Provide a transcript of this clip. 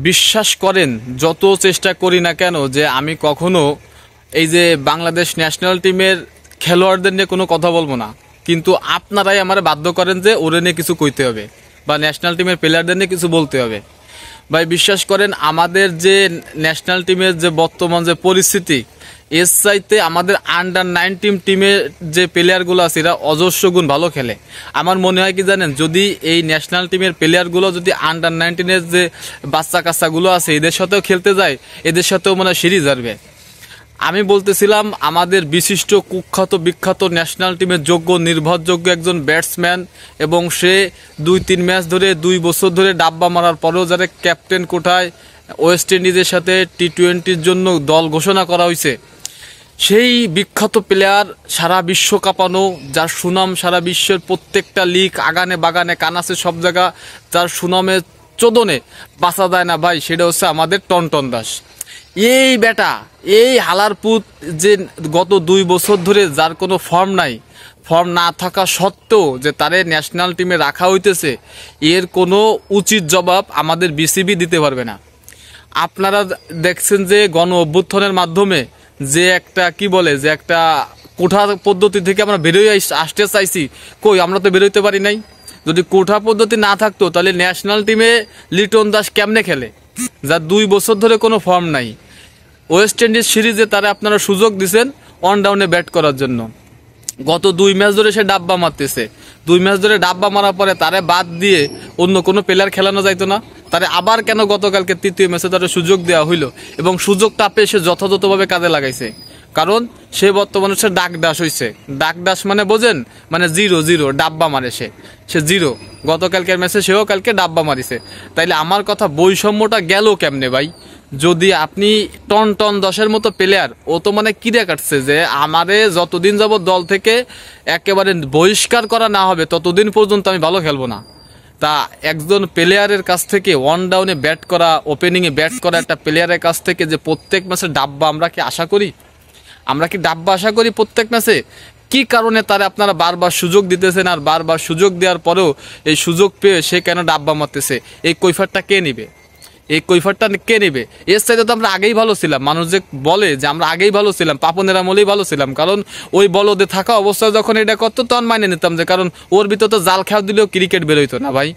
বিশ্বাস করেন যত চেষ্টা করি না কেন যে আমি কখনো এই যে বাংলাদেশ ন্যাশনাল টিমের খেলোয়াড়দের নিয়ে কোনো কথা বলবো না, কিন্তু আপনারাই আমার বাধ্য করেন যে ওরে নিয়ে কিছু কইতে হবে বা ন্যাশনাল টিমের প্লেয়ারদের নিয়ে কিছু বলতে হবে। ভাই বিশ্বাস করেন আমাদের যে ন্যাশনাল টিমের যে বর্তমান যে পরিস্থিতি, এর চাইতে আমাদের আন্ডার-19 টিমের যে প্লেয়ারগুলো আছে এরা অজস্র গুণ ভালো খেলে। আমার মনে হয় কি জানেন, যদি এই ন্যাশনাল টিমের প্লেয়ারগুলো যদি আন্ডার-19-এর যে বাচ্চা কাচ্চাগুলো আছে এদের সাথেও খেলতে যায়, এদের সাথেও মানে সিরিজ হারবে। আমি বলতেছিলাম আমাদের বিশিষ্ট কুখ্যাত বিখ্যাত ন্যাশনাল টিমের যোগ্য নির্ভরযোগ্য একজন ব্যাটসম্যান, এবং সে 2-3 ম্যাচ ধরে 2 বছর ধরে ডাব্বা মারার পরেও যারা ক্যাপ্টেন কোটায় ওয়েস্ট ইন্ডিজের সাথে টি-20-র জন্য দল ঘোষণা করা হয়েছে, সেই বিখ্যাত প্লেয়ার সারা বিশ্ব কাঁপানো, যার সুনাম সারা বিশ্বের প্রত্যেকটা লিগ আগানে বাগানে কানাসে সব জায়গা, যার সুনামে চোদনে বাঁচা যায় না ভাই, সেটা হচ্ছে আমাদের টনটন দাস। এই বেটা, এই হালারপুত যে গত 2 বছর ধরে যার কোনো ফর্ম নাই, ফর্ম না থাকা সত্ত্বেও যে তারে ন্যাশনাল টিমে রাখা হইতেছে, এর কোনো উচিত জবাব আমাদের বিসিবি দিতে পারবে না। আপনারা দেখছেন যে গণ অভ্যুত্থানের মাধ্যমে যে একটা কি বলে যে একটা কোঠা পদ্ধতি থেকে আমরা বেরোয় আসতে চাইছি, কই আমরা তো বেরোইতে পারি নাই। যদি কোঠা পদ্ধতি না থাকতো তাহলে ন্যাশনাল টিমে লিটন দাস কেমনে খেলে, যার 2 বছর ধরে কোনো ফর্ম নাই। ওয়েস্ট ইন্ডিজ সিরিজে তারা আপনারা সুযোগ দিচ্ছেন অন ডাউনে ব্যাট করার জন্য, গত 2 ম্যাচ ধরে সে ডাব্বা মারতেছে। 2 ম্যাচ ধরে ডাব্বা মারার পরে তারে বাদ দিয়ে অন্য কোনো প্লেয়ার খেলানো যাইতো না? তারে আবার কেন গতকালকে 3য় ম্যাচে তারা সুযোগ দেওয়া হইলো, এবং সুযোগটা পেয়ে সে যথাযথভাবে কাজে লাগাইছে। কারণ সে বর্তমানে সে ডাকডাস হয়েছে। ডাকডাস মানে বোঝেন, মানে 0-0 ডাব্বা মারে সে 0। গতকালকের ম্যাচে সেও কালকে ডাব্বা মারিছে। তাইলে আমার কথা, বৈষম্যটা গেল কেমনে ভাই? যদি আপনি টন দশের মতো প্লেয়ার, ও তো মানে কিরে কাটছে যে আমারে যতদিন যাবত দল থেকে একেবারে বহিষ্কার করা না হবে ততদিন পর্যন্ত আমি ভালো খেলবো না। তা একজন প্লেয়ারের কাছ থেকে ওয়ান ডাউনে ব্যাট করা, ওপেনিংয়ে ব্যাট করা একটা প্লেয়ারের কাছ থেকে যে প্রত্যেক ম্যাচে ডাব্বা আমরা কি আশা করি? আমরা কি ডাব্বা আশা করি প্রত্যেক ম্যাচে? কি কারণে তারা আপনারা বারবার সুযোগ দিতেছেন, আর বারবার সুযোগ দেওয়ার পরেও এই সুযোগ পেয়ে সে কেন ডাব্বা মারতেছে? এই কৈফারটা কে নিবে? এই কৈফারটা কে নেবে? এর চাইতে তো আমরা আগেই ভালো ছিলাম। মানুষ যে বলে যে আমরা আগেই ভালো ছিলাম, পাপনের আমলেই ভালো ছিলাম, কারণ ওই বলদে থাকা অবস্থায় যখন এটা করতো তখন মাইনে নিতাম, যে কারণ ওর ভিতর তো জাল খেয়া দিলেও ক্রিকেট বেরোইতো না ভাই।